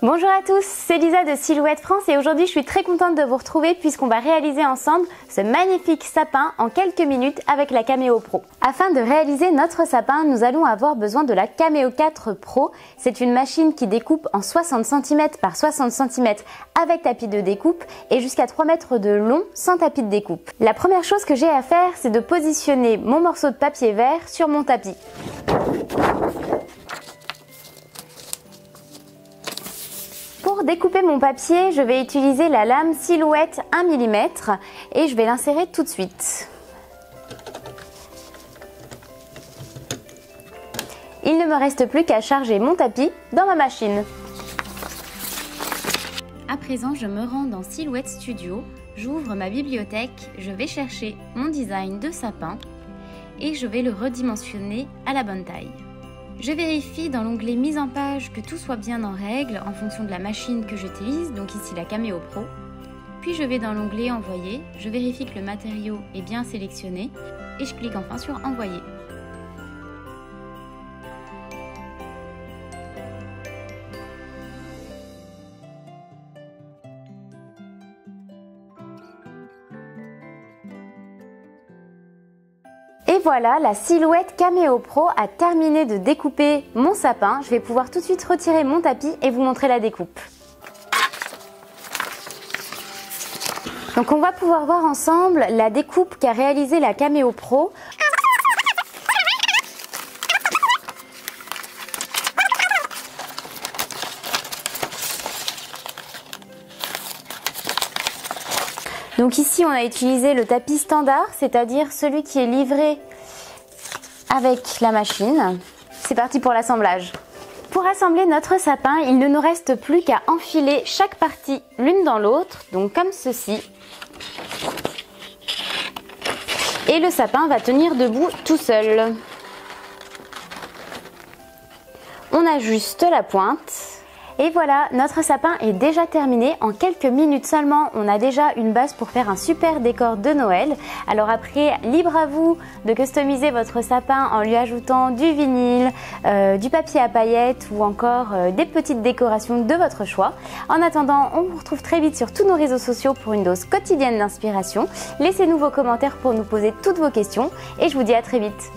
Bonjour à tous, c'est Lisa de Silhouette France et aujourd'hui je suis très contente de vous retrouver puisqu'on va réaliser ensemble ce magnifique sapin en quelques minutes avec la Cameo Pro. Afin de réaliser notre sapin, nous allons avoir besoin de la Cameo 4 Pro. C'est une machine qui découpe en 60 cm par 60 cm avec tapis de découpe et jusqu'à 3 mètres de long sans tapis de découpe. La première chose que j'ai à faire, c'est de positionner mon morceau de papier vert sur mon tapis. Pour découper mon papier, je vais utiliser la lame Silhouette 1 mm et je vais l'insérer tout de suite. Il ne me reste plus qu'à charger mon tapis dans ma machine. À présent, je me rends dans Silhouette Studio, j'ouvre ma bibliothèque, je vais chercher mon design de sapin et je vais le redimensionner à la bonne taille. Je vérifie dans l'onglet mise en page que tout soit bien en règle en fonction de la machine que j'utilise, donc ici la Cameo Pro. Puis je vais dans l'onglet envoyer, je vérifie que le matériau est bien sélectionné et je clique enfin sur envoyer. Et voilà, la Silhouette Cameo Pro a terminé de découper mon sapin. Je vais pouvoir tout de suite retirer mon tapis et vous montrer la découpe. Donc on va pouvoir voir ensemble la découpe qu'a réalisée la Cameo Pro. Donc ici on a utilisé le tapis standard, c'est-à-dire celui qui est livré avec la machine. C'est parti pour l'assemblage. Pour assembler notre sapin, il ne nous reste plus qu'à enfiler chaque partie l'une dans l'autre, donc comme ceci. Et le sapin va tenir debout tout seul. On ajuste la pointe. Et voilà, notre sapin est déjà terminé. En quelques minutes seulement, on a déjà une base pour faire un super décor de Noël. Alors après, libre à vous de customiser votre sapin en lui ajoutant du vinyle, du papier à paillettes ou encore des petites décorations de votre choix. En attendant, on vous retrouve très vite sur tous nos réseaux sociaux pour une dose quotidienne d'inspiration. Laissez-nous vos commentaires pour nous poser toutes vos questions et je vous dis à très vite.